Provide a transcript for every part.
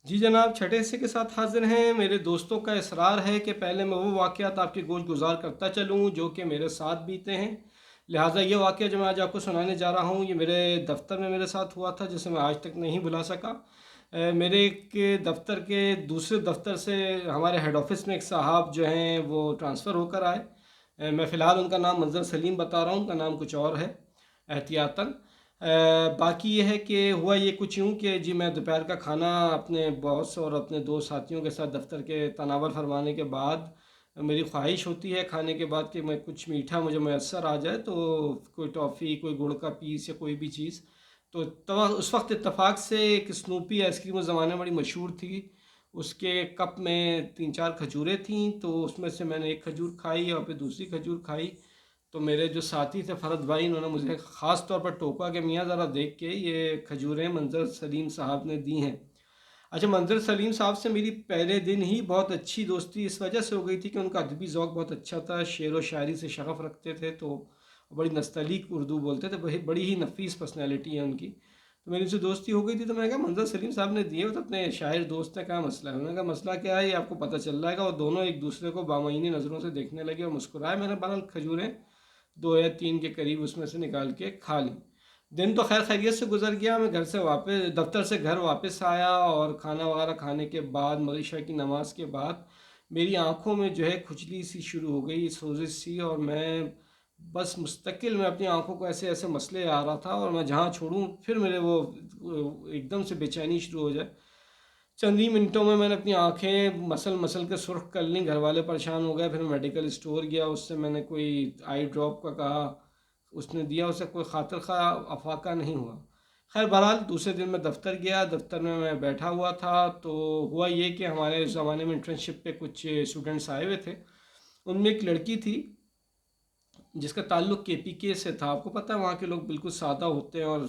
جی جناب، چھٹے حصے کے ساتھ حاضر ہیں۔ میرے دوستوں کا اصرار ہے کہ پہلے میں وہ واقعات آپ کے گوش گزار کرتا چلوں جو کہ میرے ساتھ بیتے ہیں، لہٰذا یہ واقعہ جو میں آج آپ کو سنانے جا رہا ہوں یہ میرے دفتر میں میرے ساتھ ہوا تھا، جسے میں آج تک نہیں بھلا سکا۔ میرے ایک دفتر کے دوسرے دفتر سے ہمارے ہیڈ آفس میں ایک صاحب جو ہیں وہ ٹرانسفر ہو کر آئے۔ میں فی الحال ان کا نام منظر سلیم بتا رہا ہوں، ان کا نام کچھ اور ہے احتیاطاً۔ باقی یہ ہے کہ ہوا یہ کچھ یوں کہ جی میں دوپہر کا کھانا اپنے باس اور اپنے دو ساتھیوں کے ساتھ دفتر کے تناور فرمانے کے بعد میری خواہش ہوتی ہے کھانے کے بعد کہ میں کچھ میٹھا مجھے میسر آ جائے، تو کوئی ٹافی، کوئی گڑ کا پیس یا کوئی بھی چیز۔ تو اس وقت اتفاق سے ایک اسنوپی آئس کریم اس زمانے میں بڑی مشہور تھی، اس کے کپ میں 3 4 کھجوریں تھیں، تو اس میں سے میں نے ایک کھجور کھائی اور پھر دوسری کھجور کھائی۔ تو میرے جو ساتھی تھے فرد بھائی، انہوں نے مجھے خاص طور پر ٹوکا کہ میاں ذرا دیکھ کے یہ کھجوریں منظر سلیم صاحب نے دی ہیں۔ اچھا، منظر سلیم صاحب سے میری پہلے دن ہی بہت اچھی دوستی اس وجہ سے ہو گئی تھی کہ ان کا ادبی ذوق بہت اچھا تھا، شعر و شاعری سے شغف رکھتے تھے، تو بڑی نستعلیق اردو بولتے تھے، بڑی ہی نفیس پرسنالٹی ہے ان کی۔ تو میری ان سے دوستی ہو گئی تھی، تو میں نے کہا منظر سلیم صاحب نے دیے، وہ تو اپنے شاعر دوست ہیں، کیا مسئلہ ہے؟ انہوں نے کہا مسئلہ کیا ہے یہ آپ کو پتہ چل جائے گا۔ اور دونوں ایک دوسرے کو بامعنی نظروں سے دیکھنے لگے اور مسکرائے۔ میں نے بہرحال کھجوریں 2 یا 3 کے قریب اس میں سے نکال کے کھا لی۔ دن تو خیر خیریت سے گزر گیا۔ میں گھر سے واپس دفتر سے گھر واپس آیا اور کھانا وغیرہ کھانے کے بعد مغرب کی نماز کے بعد میری آنکھوں میں جو ہے کھجلی سی شروع ہو گئی، سوزش سی، اور میں بس مستقل میں اپنی آنکھوں کو ایسے ایسے مسئلے آ رہا تھا، اور میں جہاں چھوڑوں پھر میرے وہ ایک دم سے بے چینی شروع ہو جائے۔ چند ہی منٹوں میں نے اپنی آنکھیں مسل مسل کے سرخ کر لیں، گھر والے پریشان ہو گئے۔ پھر میں میڈیکل اسٹور گیا، اس سے میں نے کوئی آئی ڈراپ کا کہا، اس نے دیا، اسے کوئی خاطر خواہ افاقہ نہیں ہوا۔ خیر بہرحال دوسرے دن میں دفتر گیا، دفتر میں بیٹھا ہوا تھا، تو ہوا یہ کہ ہمارے اس زمانے میں انٹرنشپ پہ کچھ اسٹوڈنٹس آئے ہوئے تھے۔ ان میں ایک لڑکی تھی جس کا تعلق کے پی کے سے تھا۔ آپ کو پتہ ہے وہاں کے لوگ بالکل سادہ ہوتے ہیں اور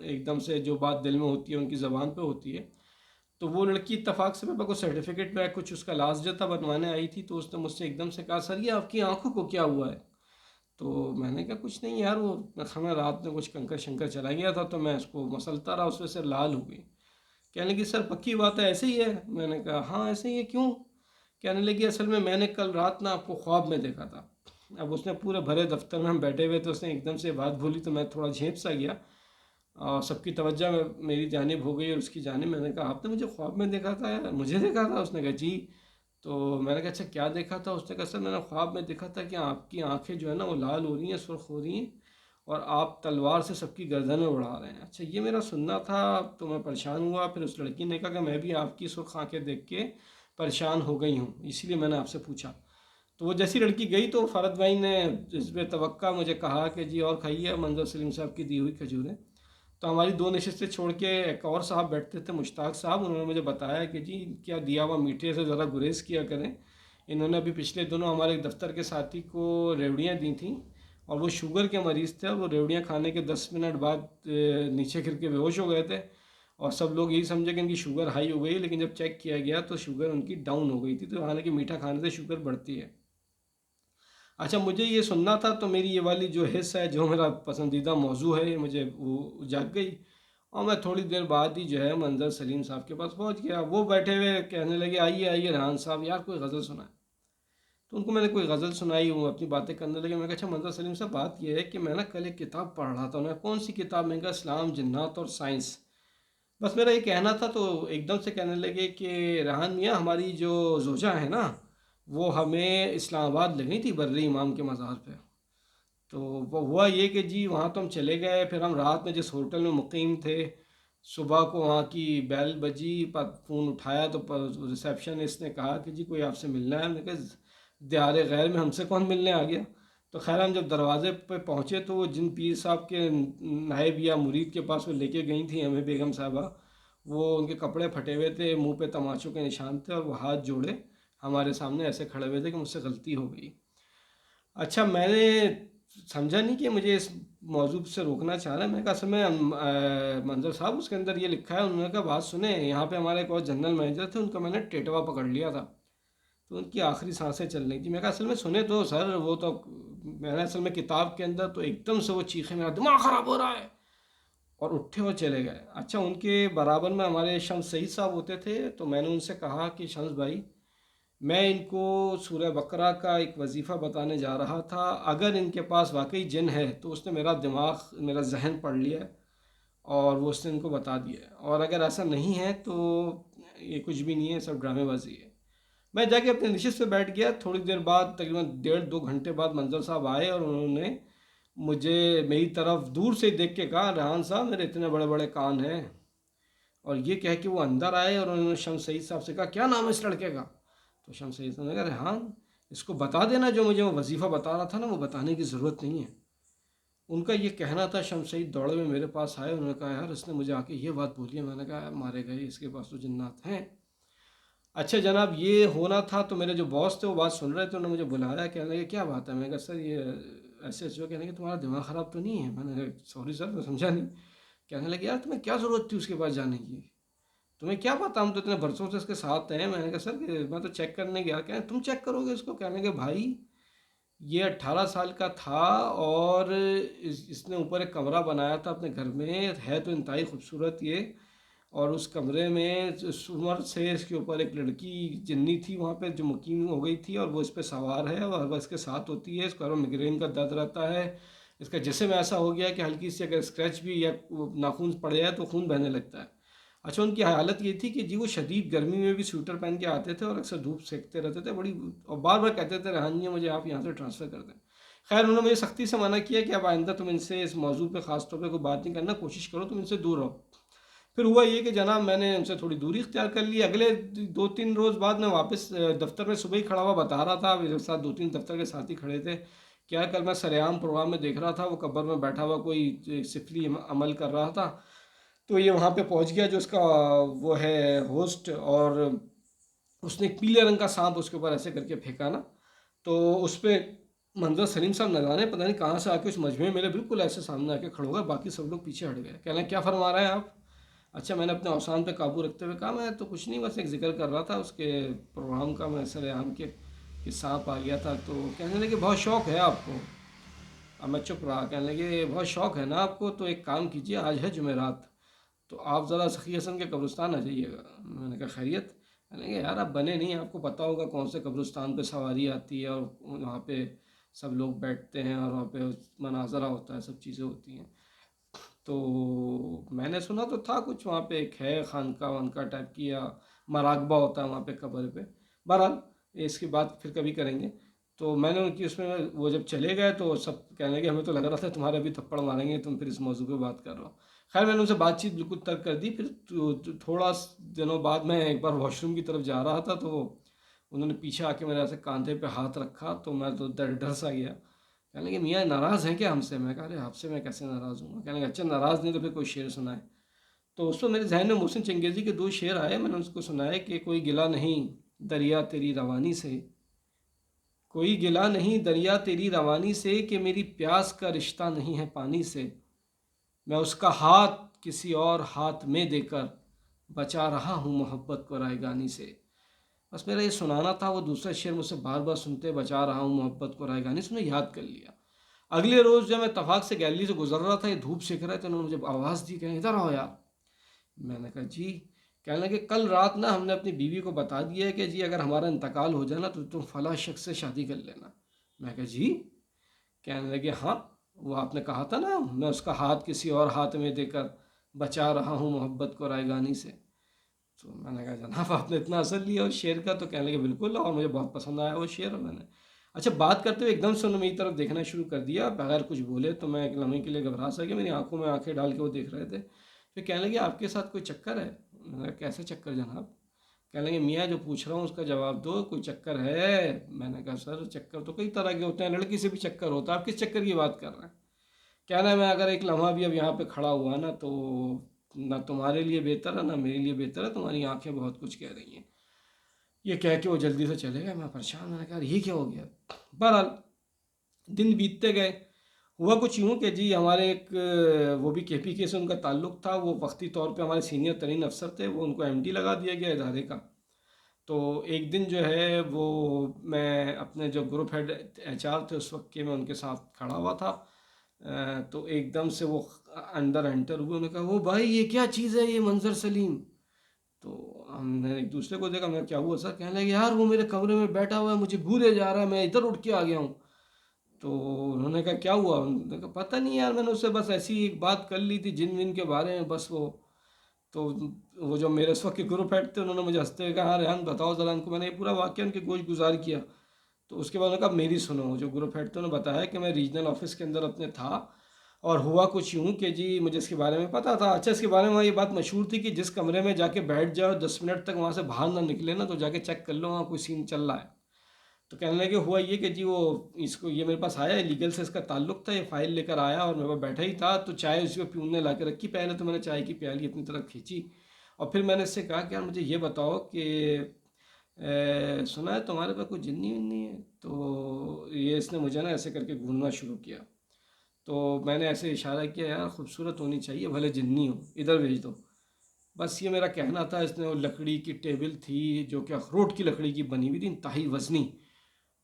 ایک دم سے جو بات دل میں ہوتی ہے ان کی زبان پہ ہوتی ہے۔ تو وہ لڑکی اتفاق سے میرے کو سرٹیفکیٹ میں کچھ اس کا لاسٹ جو تھا بنوانے آئی تھی، تو اس نے مجھ سے ایک دم سے کہا سر یہ آپ کی آنکھوں کو کیا ہوا ہے؟ تو میں نے کہا کچھ نہیں یار، وہ ہمیں رات میں کچھ کنکر شنکر چلا گیا تھا تو میں اس کو مسلتا رہا، اس میں سے لال ہو گئی۔ کہنے لگی سر پکی بات ہے ایسے ہی ہے؟ میں نے کہا ہاں ایسے ہی ہے، کیوں؟ کہنے لگی اصل میں نے کل رات آپ کو خواب میں دیکھا تھا۔ اب اس نے پورے بھرے دفتر میں ہم بیٹھے ہوئے تو اس نے ایک دم سے بات بولی، تو میں تھوڑا جھیپ سا گیا اور سب کی توجہ میری جانب ہو گئی اور اس کی جانب۔ میں نے کہا آپ نے مجھے خواب میں دیکھا تھا یار؟ مجھے دیکھا تھا؟ اس نے کہا جی۔ تو میں نے کہا اچھا کیا دیکھا تھا؟ اس نے کہا سر میں نے خواب میں دیکھا تھا کہ آپ کی آنکھیں جو ہے نا وہ لال ہو رہی ہیں، سرخ ہو رہی ہیں، اور آپ تلوار سے سب کی گردنیں اڑا رہے ہیں۔ اچھا یہ میرا سننا تھا، تو میں پریشان ہوا۔ پھر اس لڑکی نے کہا کہ میں بھی آپ کی سرخ آنکھیں دیکھ کے پریشان ہو گئی ہوں، اسی لیے میں نے آپ سے پوچھا۔ تو وہ جیسی لڑکی گئی تو فرد بھائی نے جذب توقع مجھے کہا کہ جی اور کھائیے منظر سلیم صاحب کی دی ہوئی کھجوریں۔ تو ہماری 2 نشستیں چھوڑ کے ایک اور صاحب بیٹھتے تھے، مشتاق صاحب، انہوں نے مجھے بتایا کہ جی کیا دیا ہوا میٹھے سے ذرا گریز کیا کریں۔ انہوں نے ابھی پچھلے دنوں ہمارے ایک دفتر کے ساتھی کو ریوڑیاں دی تھیں، اور وہ شوگر کے مریض تھے، اور وہ ریوڑیاں کھانے کے 10 منٹ بعد نیچے گر کے بے ہوش ہو گئے تھے، اور سب لوگ یہی سمجھے کہ ان کی شوگر ہائی ہو گئی، لیکن جب چیک کیا گیا تو شوگر ان کی ڈاؤن ہو گئی تھی، تو حالانکہ میٹھا کھانے سے شوگر بڑھتی ہے۔ اچھا مجھے یہ سننا تھا، تو میری یہ والی جو حص ہے، جو میرا پسندیدہ موضوع ہے، یہ مجھے وہ جاگ گئی، اور میں تھوڑی دیر بعد ہی جو ہے منظر سلیم صاحب کے پاس پہنچ گیا۔ وہ بیٹھے ہوئے کہنے لگے آئیے آئیے ریحان صاحب یار کوئی غزل سنائیں۔ تو ان کو میں نے کوئی غزل سنائی، وہ اپنی باتیں کرنے لگے۔ میں نے کہا اچھا منظر سلیم صاحب بات یہ ہے کہ میں کل ایک کتاب پڑھ رہا تھا۔ انہوں نے کون سی کتاب؟ میں نے کہا اسلام، جنات اور سائنس۔ بس میرا یہ کہنا تھا، تو ایک دم سے کہنے لگے کہ ریحان میاں ہماری جو زوجہ ہے نا وہ ہمیں اسلام آباد لے گئی تھی بر امام کے مزار پہ۔ تو وہ ہوا یہ کہ جی وہاں تو ہم چلے گئے، پھر ہم رات میں جس ہوٹل میں مقیم تھے، صبح کو وہاں کی بیل بجی، فون اٹھایا تو ریسیپشنسٹ نے کہا کہ جی کوئی آپ سے ملنا ہے۔ ہم نے کہا دیار غیر میں ہم سے کون ملنے آ گیا؟ تو خیر ہم جب دروازے پہ پہنچے تو وہ جن پیر صاحب کے نائب یا مرید کے پاس وہ لے کے گئی تھیں ہمیں بیگم صاحبہ، وہ ان کے کپڑے پھٹے ہوئے تھے، منہ پہ تماچوں کے نشان تھے، اور وہ ہاتھ جوڑے ہمارے سامنے ایسے کھڑے ہوئے تھے کہ مجھ سے غلطی ہو گئی۔ اچھا میں نے سمجھا نہیں کہ مجھے اس موضوع سے روکنا چاہ رہا ہے۔ میں کہا اصل میں منظر صاحب اس کے اندر یہ لکھا ہے۔ انہوں نے کہا بات سنیں، یہاں پہ ہمارے ایک اور جنرل مینیجر تھے، ان کا میں نے ٹیٹوا پکڑ لیا تھا، تو ان کی آخری سانسیں چل رہی تھیں۔ میں کہا اصل میں سنے تو سر، وہ تو میں نے اصل میں کتاب کے اندر تو ایک دم سے وہ چیخے، میرا دماغ خراب ہو رہا ہے۔ اور اٹھے اور چلے گئے۔ اچھا، ان کے برابر میں ہمارے شمس سعید صاحب ہوتے تھے، تو میں نے ان سے کہا کہ شمس بھائی، میں ان کو سورہ بقرہ کا ایک وظیفہ بتانے جا رہا تھا، اگر ان کے پاس واقعی جن ہے تو اس نے میرا دماغ، میرا ذہن پڑھ لیا ہے اور وہ اس نے ان کو بتا دیا ہے، اور اگر ایسا نہیں ہے تو یہ کچھ بھی نہیں ہے، سب ڈرامے بازی ہے۔ میں جا کے اپنے نشست پہ بیٹھ گیا۔ تھوڑی دیر بعد، تقریباً 1.5-2 گھنٹے بعد، منظر صاحب آئے اور انہوں نے مجھے میری طرف دور سے دیکھ کے کہا، ریحان صاحب میرے اتنے بڑے بڑے کان ہیں، اور یہ کہہ کے وہ اندر آئے اور انہوں نے شمس سعید صاحب سے کہا، کیا نام ہے اس لڑکے کا؟ تو شمس سعید صاحب نے کہا، ریحان، اس کو بتا دینا جو مجھے وہ وظیفہ بتا رہا تھا نا، وہ بتانے کی ضرورت نہیں ہے۔ ان کا یہ کہنا تھا۔ شمس سعید دوڑے ہوئے میرے پاس آئے، انہوں نے کہا، یار اس نے مجھے آ کے یہ بات بولی ہے۔ میں نے کہا، یار مارے گئے، اس کے پاس تو جنات ہیں۔ اچھا جناب، یہ ہونا تھا تو میرے جو باس تھے وہ بات سن رہے تھے، انہوں نے مجھے بلایا، کہنے لگے کیا بات ہے؟ میں نے کہا، سر یہ ایسے ایسے ہو۔ کہنے لگے تمہارا دماغ خراب تو نہیں ہے؟ میں نے کہا، سوری سر، میں سمجھا نہیں۔ کہنے لگے، یار تمہیں کیا ضرورت تھی اس کے پاس جانے کی؟ تمہیں کیا پتا، ہم تو اتنے برسوں سے اس کے ساتھ ہیں۔ میں نے کہا، سر کہ میں تو چیک کرنے گیا۔ کہنے تم چیک کرو گے اس کو؟ کہنے لگے، بھائی یہ 18 سال کا تھا، اور اس نے اوپر ایک کمرہ بنایا تھا اپنے گھر میں، ہے تو انتہائی خوبصورت یہ، اور اس کمرے میں اس عمر سے اس کے اوپر ایک لڑکی جنی تھی وہاں پہ جو مقیم ہو گئی تھی، اور وہ اس پہ سوار ہے اور بس اس کے ساتھ ہوتی ہے۔ اس کو ہر وقت مگرین کا درد رہتا ہے، اس کا جسم ایسا ہو گیا کہ ہلکی سی اگر اسکریچ بھی یا ناخون پڑ جائے تو خون بہنے لگتا ہے۔ اچھا، ان کی حالت یہ تھی کہ جی وہ شدید گرمی میں بھی سویٹر پہن کے آتے تھے اور اکثر دھوپ سیکتے رہتے تھے بڑی، اور بار بار کہتے تھے، ریحان جی مجھے آپ یہاں سے ٹرانسفر کر دیں۔ خیر انہوں نے مجھے سختی سے منع کیا کہ اب آئندہ تم ان سے اس موضوع پہ خاص طور پہ کوئی بات نہیں کرنا، کوشش کرو تم ان سے دور رہو۔ پھر ہوا یہ کہ جناب میں نے ان سے تھوڑی دوری اختیار کر لی۔ اگلے 2-3 روز بعد میں واپس دفتر میں صبح ہی کھڑا ہوا بتا رہا تھا، میرے ساتھ 2-3 دفتر کے ساتھی کھڑے تھے، کیا کل میں سریعام پروگرام میں دیکھ رہا تھا، وہ قبر میں بیٹھا ہوا کوئی سفلی عمل کر رہا تھا، تو یہ وہاں پہ پہنچ گیا جو اس کا وہ ہے ہوسٹ، اور اس نے ایک پیلے رنگ کا سانپ اس کے اوپر ایسے کر کے پھینکا نا، تو اس پہ منظر سلیم صاحب نہ جانے پتہ نہیں کہاں سے آ کے اس مجمع میں میرے بالکل ایسے سامنے آ کے کھڑے ہو گئے، باقی سب لوگ پیچھے ہٹ گئے۔ کہہ رہے ہیں، کیا فرما رہے ہیں آپ؟ اچھا، میں نے اپنے اوسان پہ قابو رکھتے ہوئے کہا، میں تو کچھ نہیں، بس ایک ذکر کر رہا تھا اس کے پروگرام کا، میں سر عام کے کہ سانپ آ گیا تھا۔ تو کہنے لگے، بہت شوق ہے آپ کو؟ اب میں چپ رہا۔ کہنے لگے، بہت شوق ہے نا آپ کو، تو ایک کام کیجیے، آج ہے جمعرات، تو آپ ذرا سخی حسن کے قبرستان آ جائیے گا۔ میں نے کہا، خیریت؟ کہنے لگے، یار آپ بنے نہیں، آپ کو پتہ ہوگا کون سے قبرستان پہ سواری آتی ہے، اور وہاں پہ سب لوگ بیٹھتے ہیں، اور وہاں پہ مناظرہ ہوتا ہے، سب چیزیں ہوتی ہیں۔ تو میں نے سنا تو تھا کچھ وہاں پہ ایک ہے خانقاہ وانقاہ ٹائپ کی، یا مراقبہ ہوتا ہے وہاں پہ قبر پہ۔ بہرحال اس کی بات پھر کبھی کریں گے۔ تو میں نے ان کی اس میں وہ جب چلے گئے تو سب کہنے لگے، ہمیں تو لگ رہا تھا تمہارے بھی تھپڑ ماریں گے، تم پھر اس موضوع پہ بات کر رہے ہو۔ خیر میں نے ان سے بات چیت بالکل ترک کر دی۔ پھر تھوڑا دنوں بعد میں ایک بار واش روم کی طرف جا رہا تھا، تو انہوں نے پیچھے آ کے میرے ایسے کاندھے پہ ہاتھ رکھا، تو میں تو ڈر سا گیا۔ کہنے لگے، میاں ناراض ہیں کیا ہم سے؟ میں کہا، ارے آپ سے میں کیسے ناراض ہوں گا؟ کہنے لگے، اچھا ناراض نہیں تو پھر کوئی شعر سنائے۔ تو اس وقت میرے ذہن میں محسن چنگیزی کے 2 شعر آئے، میں نے اس کو سنائے کہ کوئی گلہ نہیں دریا تیری روانی سے، کوئی گلہ نہیں دریا تیری روانی سے، کہ میری پیاس کا رشتہ نہیں ہے پانی سے، میں اس کا ہاتھ کسی اور ہاتھ میں دے کر بچا رہا ہوں محبت کو رائے گانی سے۔ بس میرا یہ سنانا تھا۔ وہ دوسرا شعر مجھ سے بار بار سنتے، بچا رہا ہوں محبت کو رائے گانی سے، میں یاد کر لیا۔ اگلے روز جب میں اتفاق سے گیلری سے گزر رہا تھا، یہ دھوپ سیکھ رہے تھے، انہوں نے مجھے آواز دی، کہیں ادھر آؤ یار۔ میں نے کہا، جی؟ کہنے لگے، کل رات نا ہم نے اپنی بیوی کو بتا دیا ہے کہ جی اگر ہمارا انتقال ہو جائے نا تو تم فلاں شخص سے شادی کر لینا۔ میں کہا، جی؟ کہنے لگے، ہاں، وہ آپ نے کہا تھا نا، میں اس کا ہاتھ کسی اور ہاتھ میں دے کر بچا رہا ہوں محبت کو رائے گانی سے۔ تو میں نے کہا، جناب آپ نے اتنا اثر لیا اس شعر کا؟ تو کہنے لگے، بالکل، اور مجھے بہت پسند آیا وہ شعر۔ اور میں نے اچھا بات کرتے ہوئے ایک دم سے انہوں نے میری طرف دیکھنا شروع کر دیا بغیر کچھ بولے، تو میں ایک لمحے کے لیے گھبرا سا گیا، میری آنکھوں میں آنکھیں ڈال کے وہ دیکھ رہے تھے۔ پھر کہنے لگے، آپ کے ساتھ کوئی چکر ہے؟ میں نے کہا، کیسے چکر جناب؟ کہنے لگے، میاں جو پوچھ رہا ہوں اس کا جواب دو، کوئی چکر ہے؟ میں نے کہا، سر چکر تو کئی طرح کے ہوتے ہیں، لڑکی سے بھی چکر ہوتا ہے، آپ کس چکر کی بات کر رہے ہیں؟ کہنا ہے، میں اگر ایک لمحہ بھی اب یہاں پہ کھڑا ہوا نا تو نہ تمہارے لیے بہتر ہے نہ میرے لیے بہتر ہے، تمہاری آنکھیں بہت کچھ کہہ رہی ہیں۔ یہ کہہ کے وہ جلدی سے چلے گئے۔ میں پریشان، میں نے کہا، یہ کیا ہو گیا؟ بہرحال دن بیتتے گئے۔ ہوا کچھ یوں کہ جی ہمارے ایک وہ بھی کے پی کے سے ان کا تعلق تھا، وہ وقتی طور پہ ہمارے سینئر ترین افسر تھے، وہ ان کو ایم ڈی لگا دیا گیا ادارے کا۔ تو ایک دن جو ہے وہ میں اپنے جو گروپ ہیڈ ایچ آر تھے اس وقت کے، میں ان کے ساتھ کھڑا ہوا تھا، تو ایک دم سے وہ اندر انٹر ہوئے، انہوں نے کہا وہ بھائی یہ کیا چیز ہے یہ منظر سلیم؟ تو ہم نے ایک دوسرے کو دیکھا، میں کیا ہوا سر؟ کہنے لگے یار وہ میرے کمرے میں بیٹھا ہوا ہے، مجھے گھورے جا رہا ہے، میں ادھر اٹھ کے آ گیا ہوں۔ تو انہوں نے کہا کیا ہوا؟ انہوں نے کہا پتہ نہیں یار، میں نے اس سے بس ایسی ایک بات کر لی تھی جن ون کے بارے میں بس وہ۔ تو وہ جو میرے اس وقت کے گروپ ہیڈ تھے انہوں نے مجھے ہنستے ہوئے کہا ہاں ریحان بتاؤ ذرا ان کو۔ میں نے یہ پورا واقعہ ان کے گوش گزار کیا۔ تو اس کے بعد انہوں نے کہا میری سنو، جو گروپ ہیڈ تھے انہوں نے بتایا کہ میں ریجنل آفس کے اندر اپنے تھا، اور ہوا کچھ یوں کہ جی مجھے اس کے بارے میں پتا تھا۔ اچھا اس کے بارے میں یہ بات مشہور تھی کہ جس کمرے میں جا کے بیٹھ جاؤ 10 منٹ تک وہاں سے باہر نہ نکلے نا، تو جا کے چیک کر لو وہاں کوئی سین چل رہا ہے۔ تو کہنے لگے ہوا یہ کہ جی وہ اس کو یہ میرے پاس آیا، لیگل سے اس کا تعلق تھا، یہ فائل لے کر آیا اور میرے پاس بیٹھا ہی تھا، تو چائے اسی کو پیون نے لا کے رکھی، پہلے تو میں نے چائے کی پیالی اپنی طرف کھینچی، اور پھر میں نے اس سے کہا کہ یار مجھے یہ بتاؤ کہ سنا ہے تمہارے پاس کوئی جنی ونی ہے؟ تو یہ اس نے مجھے نا ایسے کر کے گھورنا شروع کیا۔ تو میں نے ایسے اشارہ کیا یار خوبصورت ہونی چاہیے بھلے جنی ہو، ادھر بھیج دو۔ بس یہ میرا کہنا تھا۔ اس نے وہ لکڑی کی ٹیبل تھی جو کہ اخروٹ کی لکڑی کی بنی ہوئی تھی، انتہائی وزنی،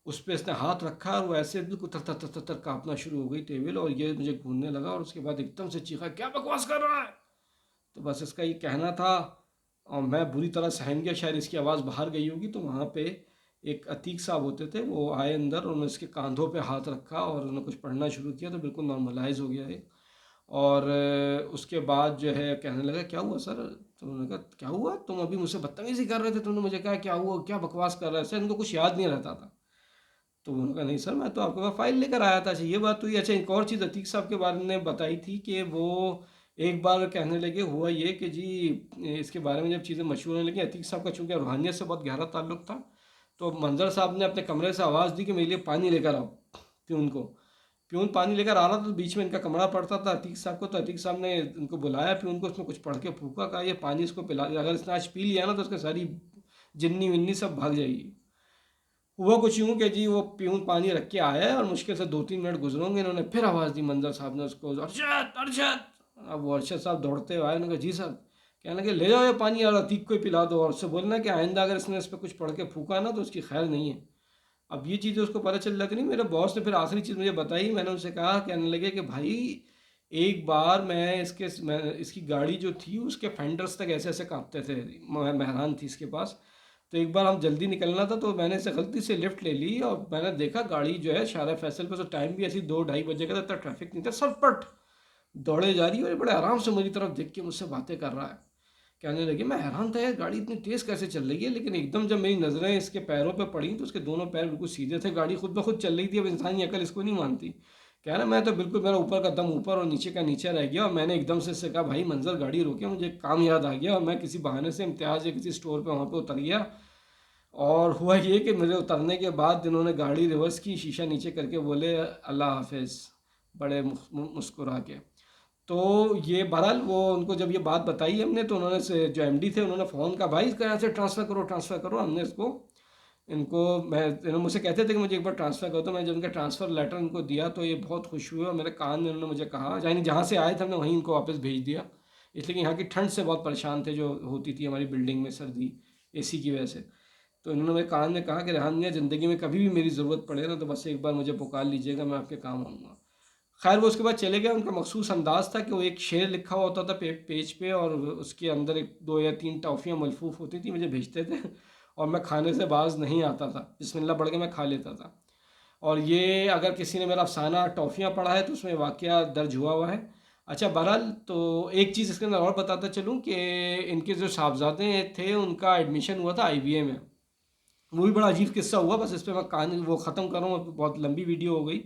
اس پہ اس نے ہاتھ رکھا اور وہ ایسے بالکل تر تر تر تر تر کانپنا شروع ہو گئی ٹیبل، اور یہ مجھے گھوننے لگا، اور اس کے بعد ایک دم سے چیخا کیا بکواس کر رہا ہے؟ تو بس اس کا یہ کہنا تھا، اور میں بری طرح سہم گیا، شاید اس کی آواز باہر گئی ہوگی۔ تو وہاں پہ ایک عتیق صاحب ہوتے تھے، وہ آئے اندر، انہوں نے اس کے کاندھوں پہ ہاتھ رکھا اور انہوں نے کچھ پڑھنا شروع کیا، تو بالکل نارملائز ہو گیا ہے۔ اور اس کے بعد جو ہے کہنے لگا کیا ہوا سر؟ تو انہوں نے کہا کیا ہوا؟ تم ابھی مجھ سے بدتمیزی کر رہے تھے، تم نے مجھے کہا کیا ہوا، کیا بکواس کر رہا ہے؟ سر ان کو کچھ یاد نہیں رہتا تھا۔ تو انہوں نے کہا نہیں سر میں تو آپ کے پاس فائل لے کر آیا تھا۔ اچھا یہ بات ہوئی۔ اچھا ایک اور چیز عتیق صاحب کے بارے میں بتائی تھی کہ وہ ایک بار کہنے لگے ہوا یہ کہ جی اس کے بارے میں جب چیزیں مشہور ہونے لگیں، عتیق صاحب کا چونکہ روحانیت سے بہت گہرا تعلق تھا، تو منظر صاحب نے اپنے کمرے سے آواز دی کہ میرے لیے پانی لے کر آؤ پیون کو۔ پیون پانی لے کر آ رہا تھا، تو بیچ میں ان کا کمرہ پڑتا تھا عتیق صاحب کو، تو عتیق صاحب نے ان کو بلایا پیون کو، اس میں کچھ پڑھ کے پھونکا، کہا یہ پانی اس کو پلا، اگر اس نے آج پی لیا نا تو اس کے ساری جنی ونی سب بھاگ جائے گی۔ ہوا کچھ یوں کہ جی وہ پیون پانی رکھ کے آیا ہے، اور مشکل سے 2-3 منٹ گزروں گے، انہوں نے پھر آواز دی منظر صاحب نے اس کو، ارشد ارشد۔ اب وہ ارشد صاحب دوڑتے ہوئے آئے، انہوں نے کہا جی صاحب۔ کہنے لگے لے جاؤ یہ پانی اور عتیق کو ہی پلا دو، اور اس سے بولنا کہ آئندہ اگر اس نے اس پہ کچھ پڑھ کے پھونکا نا تو اس کی خیر نہیں ہے۔ اب یہ چیزیں اس کو پتہ چل جاتی نہیں۔ میرے باس نے پھر آخری چیز مجھے بتائی، میں نے ان سے کہا، کہنے لگے کہ بھائی ایک بار میں اس کی گاڑی جو تھی اس کے فینڈرز تک ایسے ایسے کانپتے تھے، مہران تھی اس کے پاس، تو ایک بار ہم جلدی نکلنا تھا تو میں نے اسے غلطی سے لفٹ لے لی، اور میں نے دیکھا گاڑی جو ہے شارع فیصل پہ، تو ٹائم بھی ایسی 2-2:30 بجے کا تھا، اتنا ٹریفک نہیں تھا، سٹ پٹ دوڑے جا رہی ہے، اور یہ بڑے آرام سے میری طرف دیکھ کے مجھ سے باتیں کر رہا ہے۔ کہنے لگے میں حیران تھا یار گاڑی اتنی تیز کیسے چل رہی ہے، لیکن ایک دم جب میری نظریں اس کے پیروں پہ پڑیں تو اس کے دونوں پیر بالکل سیدھے تھے، گاڑی خود بخود چل رہی تھی۔ اب انسانی عقل اس کو نہیں مانتی۔ کہہ رہا میں تو بالکل، میرا اوپر کا دم اوپر اور نیچے کا نیچے رہ گیا، اور میں نے ایک دم سے اس سے کہا بھائی منظر گاڑی روکے، مجھے ایک کام یاد آ گیا، اور میں کسی بہانے سے امتیاز یا کسی اسٹور پہ وہاں پہ اتر گیا۔ اور ہوا یہ کہ میرے اترنے کے بعد انہوں نے گاڑی ریورس کی، شیشہ نیچے کر کے بولے اللہ حافظ، بڑے مسکرا کے۔ تو یہ بہرحال وہ ان کو جب یہ بات بتائی ہم نے، تو انہوں نے جو ایم ڈی تھے انہوں نے فون کا بھائی اس کا یہاں سے ٹرانسفر کرو ٹرانسفر کرو۔ ہم نے اس کو ان کو انہوں مجھ سے کہتے تھے کہ مجھے ایک بار ٹرانسفر کرو، تو میں جب ان کا ٹرانسفر لیٹر ان کو دیا تو یہ بہت خوش ہوئے، اور میرے کان میں انہوں نے مجھے کہا، یعنی جہاں سے آئے تھے ہم نے وہیں ان کو واپس بھیج دیا، اس لیے کہ یہاں کی ٹھنڈ سے بہت پریشان تھے جو ہوتی تھی ہماری بلڈنگ میں، سردی اے سی کی وجہ سے۔ تو انہوں نے میرے کان میں کہا کہ ریحان میاں زندگی میں کبھی بھی میری ضرورت پڑے نا تو بس ایک بار مجھے پکار لیجیے گا، میں آپ کے کام آؤں گا۔ خیر وہ اس کے بعد چلے گئے۔ ان کا مخصوص انداز تھا کہ وہ ایک شعر لکھا ہوا ہوتا تھا پیج پہ، اور اس کے اندر 2 یا 3 ٹافیاں ملفوف ہوتی تھیں، مجھے بھیجتے تھے، اور میں کھانے سے باز نہیں آتا تھا، بسم اللہ پڑھ کے میں کھا لیتا تھا۔ اور یہ اگر کسی نے میرا افسانہ ٹافیاں پڑھا ہے تو اس میں واقعہ درج ہوا ہے۔ اچھا بہرحال تو ایک چیز اس کے اندر اور بتاتا چلوں کہ ان کے جو صاحبزادے تھے ان کا ایڈمیشن ہوا تھا آئی بی اے میں، وہ بھی بڑا عجیب قصہ ہوا، بس اس پہ میں کہانی وہ ختم کروں، بہت لمبی ویڈیو ہو گئی۔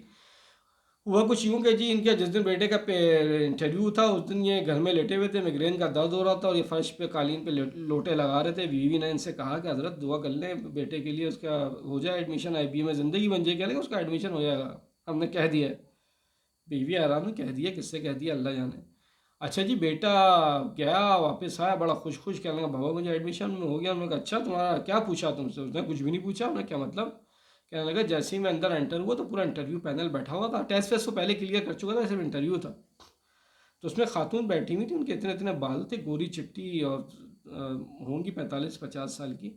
ہوا کچھ یوں کہ جی ان کے جس دن بیٹے کا انٹرویو تھا اس دن یہ گھر میں لیٹے ہوئے تھے، میگرین کا درد ہو رہا تھا، اور یہ فرش پہ قالین پہ لوٹے لگا رہے تھے۔ بیوی نے ان سے کہا کہ حضرت دعا کر لیں بیٹے کے لیے، اس کا ہو جائے ایڈمیشن آئی بی اے میں، زندگی بن جائے گی، اس کا ایڈمیشن ہو جائے گا، ہم نے کہہ دیا ہے۔ بیوی آرام نے کہہ دیا، کس سے کہہ دیا اللہ جانے۔ اچھا جی بیٹا گیا واپس آیا بڑا خوش کہنے لگا بابا مجھے ایڈمیشن میں ہو گیا۔ ہم نے کہا اچھا تمہارا کیا پوچھا تم سے؟ اس نے کچھ بھی نہیں پوچھا۔ ہم نے کیا مطلب؟ کہنے لگا جیسے ہی میں اندر انٹر ہوا تو پورا انٹرویو پینل بیٹھا ہوا تھا، ٹیسٹ ویسٹ کو پہلے کلیئر کر چکا تھا، صرف انٹرویو تھا۔ تو اس میں خاتون بیٹھی ہوئی تھی، ان کے اتنے اتنے بال تھے، گوری چٹی، اور ہوں گی 45-50 سال کی،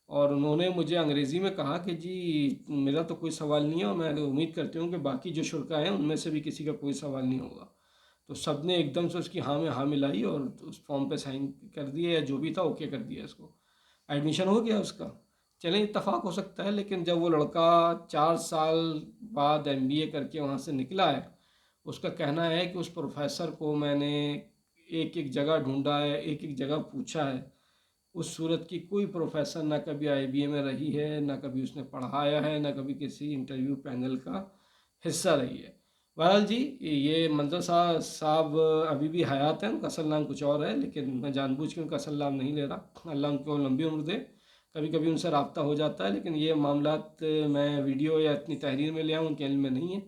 اور انہوں نے مجھے انگریزی میں کہا کہ جی میرا تو کوئی سوال نہیں ہے، اور میں امید کرتی ہوں کہ باقی جو شرکاء ہیں ان میں سے بھی کسی کا کوئی سوال نہیں ہوگا۔ تو سب نے ایک دم سے اس کی ہاں میں ہاں ملائی اور اس فارم پہ سائن کر دیے، یا جو بھی تھا اوکے کر دیا اس کو، ایڈمیشن ہو گیا اس کا۔ چلیں اتفاق ہو سکتا ہے، لیکن جب وہ لڑکا 4 سال بعد MBA کر کے وہاں سے نکلا ہے، اس کا کہنا ہے کہ اس پروفیسر کو میں نے ایک ایک جگہ ڈھونڈا ہے، ایک ایک جگہ پوچھا ہے، اس صورت کی کوئی پروفیسر نہ کبھی IBA میں رہی ہے، نہ کبھی اس نے پڑھایا ہے، نہ کبھی کسی انٹرویو پینل کا حصہ رہی ہے۔ بہرحال جی، یہ منظر صاحب ابھی بھی حیات ہیں، ان کا اصل نام کچھ اور ہے، لیکن میں جان بوجھ کے ان کا اصل نام نہیں لے رہا، اللہ ان کو لمبی عمر دے۔ کبھی کبھی ان سے رابطہ ہو جاتا ہے، لیکن یہ معاملات میں ویڈیو یا اتنی تحریر میں لے آؤں ان کے علم میں نہیں ہے،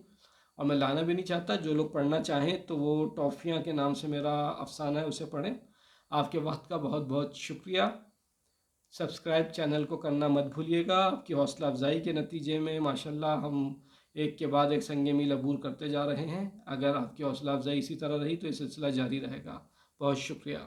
اور میں لانا بھی نہیں چاہتا۔ جو لوگ پڑھنا چاہیں تو وہ ٹافیاں کے نام سے میرا افسانہ ہے، اسے پڑھیں۔ آپ کے وقت کا بہت بہت شکریہ۔ سبسکرائب چینل کو کرنا مت بھولیے گا، آپ کی حوصلہ افزائی کے نتیجے میں ماشاءاللہ ہم ایک کے بعد ایک سنگ میل عبور کرتے جا رہے ہیں۔ اگر آپ کی حوصلہ افزائی اسی طرح رہی تو یہ سلسلہ جاری رہے گا۔ بہت شکریہ۔